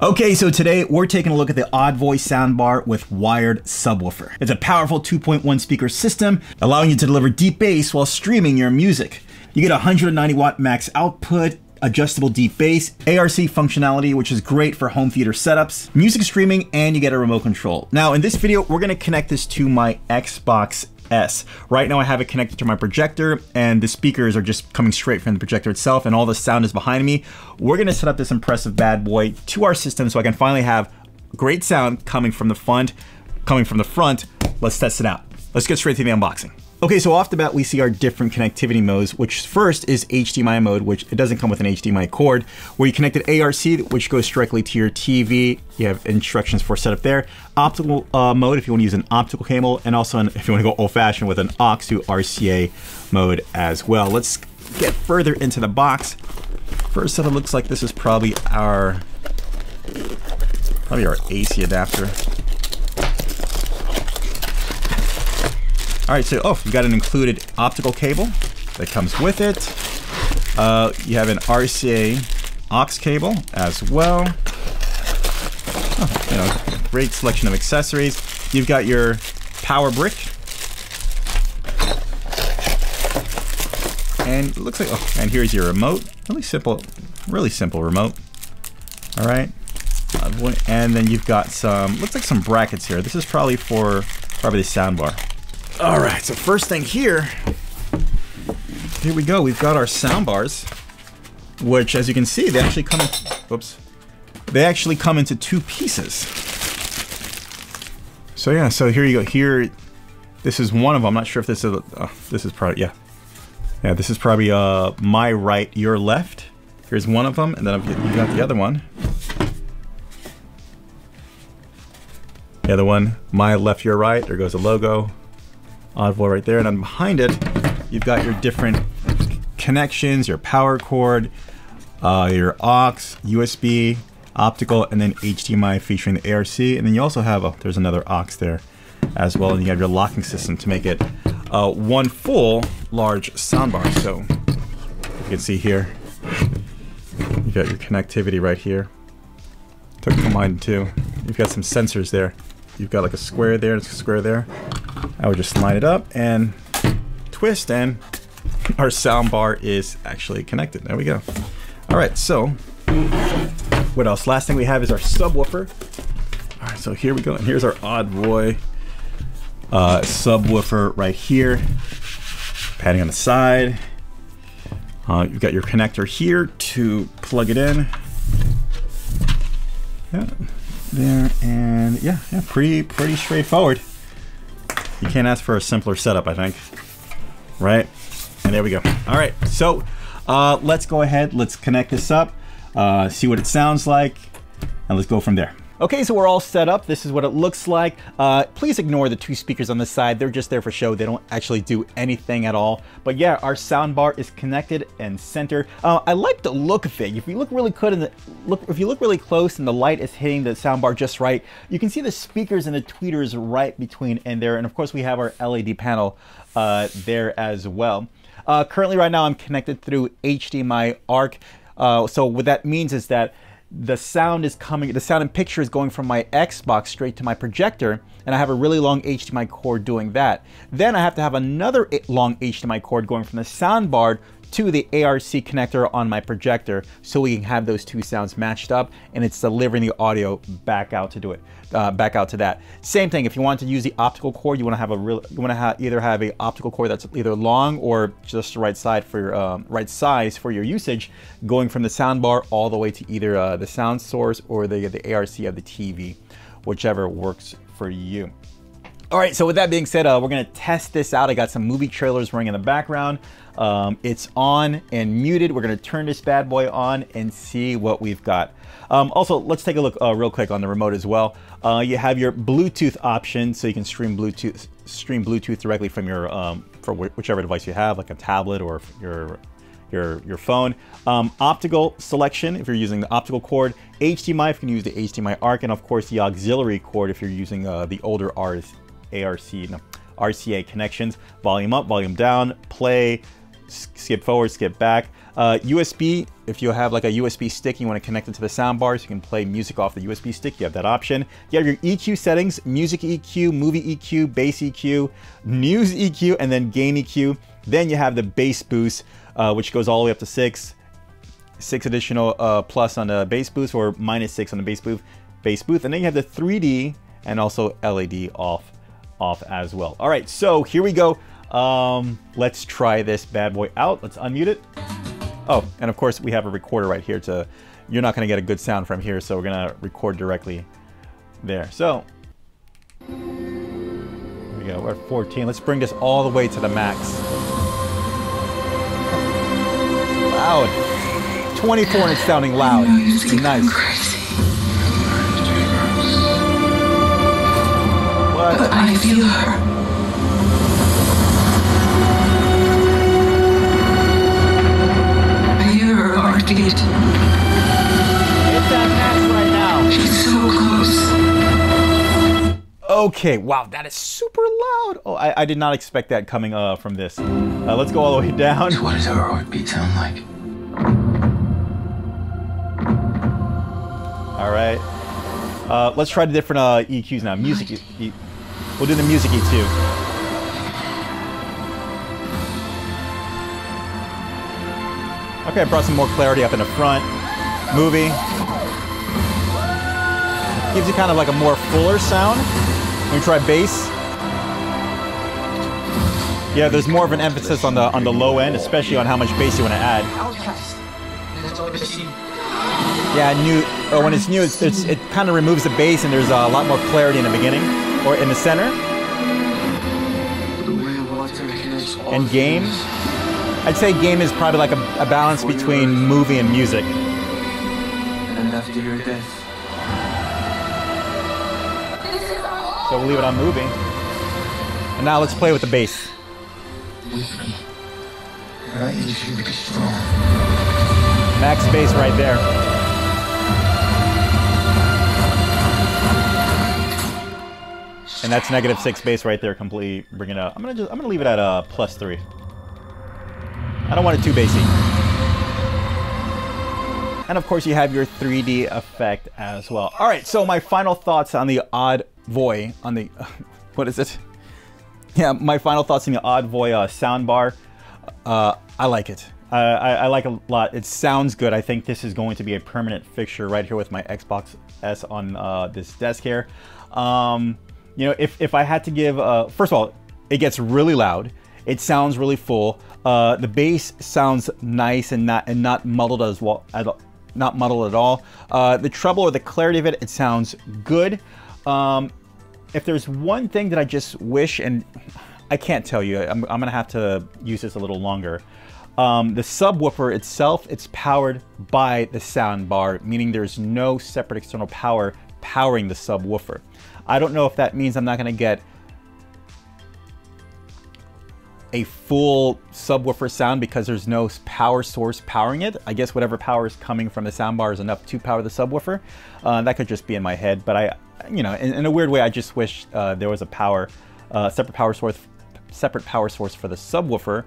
Okay, so today we're taking a look at the Audvoi soundbar with wired subwoofer. It's a powerful 2.1 speaker system, allowing you to deliver deep bass while streaming your music. You get 190 watt max output, adjustable deep bass, ARC functionality, which is great for home theater setups, music streaming, and you get a remote control. Now in this video, we're gonna connect this to my Xbox S. Right now I have it connected to my projector and the speakers are just coming straight from the projector itself and all the sound is behind me. We're gonna set up this impressive bad boy to our system so I can finally have great sound coming from the front. Let's test it out. Let's get straight to the unboxing. Okay, so off the bat, we see our different connectivity modes, which first is HDMI mode, which it doesn't come with an HDMI cord, where you connect an ARC, which goes directly to your TV. You have instructions for setup there. Optical mode, if you want to use an optical cable, and also if you want to go old fashioned with an aux to RCA mode as well. Let's get further into the box. First up, it looks like this is probably our AC adapter. All right, so you got an included optical cable that comes with it. You have an RCA aux cable as well. Great selection of accessories. You've got your power brick. And it looks like, and here's your remote. Really simple remote. All right. And then you've got looks like some brackets here. This is probably the soundbar. All right, so first thing here we go. We've got our sound bars, which as you can see, they actually come into two pieces. So yeah, so here you go. Here, this is one of them. I'm not sure if this is, this is probably my right, your left. Here's one of them, and then you got the other one. The other one, my left, your right. There goes the logo. Audvoi right there, and then behind it you've got your different connections, your power cord, your aux, USB, optical, and then HDMI featuring the ARC, and then you also have there's another aux there as well, and you have your locking system to make it one full large soundbar. So you can see here you've got your connectivity right here. Took combined two. You've got some sensors there. You've got like a square there and a square there. I would just line it up and twist, and our soundbar is actually connected. There we go. All right, so what else? Last thing we have is our subwoofer. All right, so here we go. And here's our Audvoi subwoofer right here. Padding on the side. You've got your connector here to plug it in. Yeah, there, and yeah, pretty straightforward. You can't ask for a simpler setup, I think. Right? And there we go. All right, so let's go ahead, let's connect this up, see what it sounds like, and let's go from there. Okay, so we're all set up. This is what it looks like. Please ignore the two speakers on the side. They're just there for show. They don't actually do anything at all. But yeah, our soundbar is connected and centered. I like the look of it. If you look really good if you look really close and the light is hitting the soundbar just right, you can see the speakers and the tweeters right between in there. And of course, we have our LED panel there as well. Currently, right now, I'm connected through HDMI ARC. So what that means is that the sound and picture is going from my Xbox straight to my projector, and I have a really long HDMI cord doing that. Then I have to have another long HDMI cord going from the soundbar to the ARC connector on my projector, so we can have those two sounds matched up, and it's delivering the audio back out to that. Same thing, if you want to use the optical cord, you want to either have a optical cord that's either long or just the right size for your usage, going from the soundbar all the way to either the sound source or the ARC of the TV, whichever works for you. All right, so with that being said, we're gonna test this out. I got some movie trailers running in the background. It's on and muted. We're gonna turn this bad boy on and see what we've got. Also, let's take a look real quick on the remote as well. You have your Bluetooth option, so you can stream Bluetooth directly from your for whichever device you have, like a tablet or your phone. Optical selection if you're using the optical cord. HDMI if you can use the HDMI ARC, and of course the auxiliary cord if you're using the older RCA connections. Volume up, volume down, play, skip forward, skip back. USB, if you have like a USB stick, you want to connect it to the soundbar so you can play music off the USB stick, you have that option. You have your EQ settings, music EQ, movie EQ, bass EQ, news EQ, and then gain EQ. Then you have the bass boost, which goes all the way up to 6 additional plus on the bass boost, or -6 on the bass boost. And then you have the 3D and also LED off as well. All right, so here we go. Let's try this bad boy out. Let's unmute it. Oh, and of course we have a recorder right here you're not gonna get a good sound from here, so we're gonna record directly there. So, here we go, we're at 14. Let's bring this all the way to the max. Loud. 24 and it's sounding loud. Nice. What? But I feel her. I hear her heartbeat. It's at max right now. She's so close. Okay, wow, that is super loud. Oh, I did not expect that coming from this. Let's go all the way down. What does her heartbeat sound like? All right. Let's try the different EQs now. Music E. We'll do the music EQ. Okay, I brought some more clarity up in the front. Movie. Gives you kind of like a more fuller sound. When you try bass. Yeah, there's more of an emphasis on the low end, especially on how much bass you want to add. Yeah, when it's new, it kind of removes the bass and there's a lot more clarity in the beginning or in the center. And game, I'd say game is probably like a balance between movie and music. So we'll leave it on movie. And now let's play with the bass. Max bass right there. And that's -6 bass right there, completely bring it up. I'm gonna leave it at +3. I don't want it too bassy. And of course you have your 3D effect as well. All right, so my final thoughts on the Audvoi, on the, what is it? Yeah, my final thoughts on the Audvoi soundbar. I like it. I like it a lot. It sounds good. I think this is going to be a permanent fixture right here with my Xbox S on this desk here. You know, if I had to give, first of all, it gets really loud. It sounds really full. The bass sounds nice and not muddled as well. Not muddled at all. The treble or the clarity of it, it sounds good. If there's one thing that I just wish, and I can't tell you, I'm gonna have to use this a little longer. The subwoofer itself, it's powered by the soundbar, meaning there's no separate external power powering the subwoofer. I don't know if that means I'm not gonna get a full subwoofer sound because there's no power source powering it. I guess whatever power is coming from the soundbar is enough to power the subwoofer. That could just be in my head, but you know, in a weird way, I just wish there was a separate power source for the subwoofer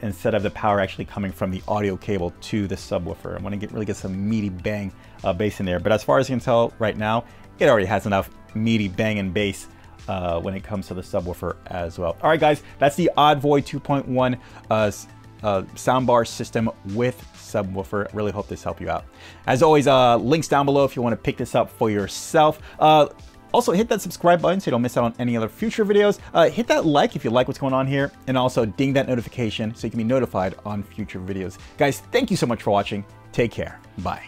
instead of the power actually coming from the audio cable to the subwoofer. I want to really get some meaty bang bass in there. But as far as you can tell right now, it already has enough meaty bang and bass when it comes to the subwoofer as well. All right, guys, that's the Audvoi 2.1 soundbar system with subwoofer. I really hope this helped you out. As always, links down below if you want to pick this up for yourself. Also, hit that subscribe button so you don't miss out on any other future videos. Hit that like if you like what's going on here, and also ding that notification so you can be notified on future videos. Guys, thank you so much for watching. Take care. Bye.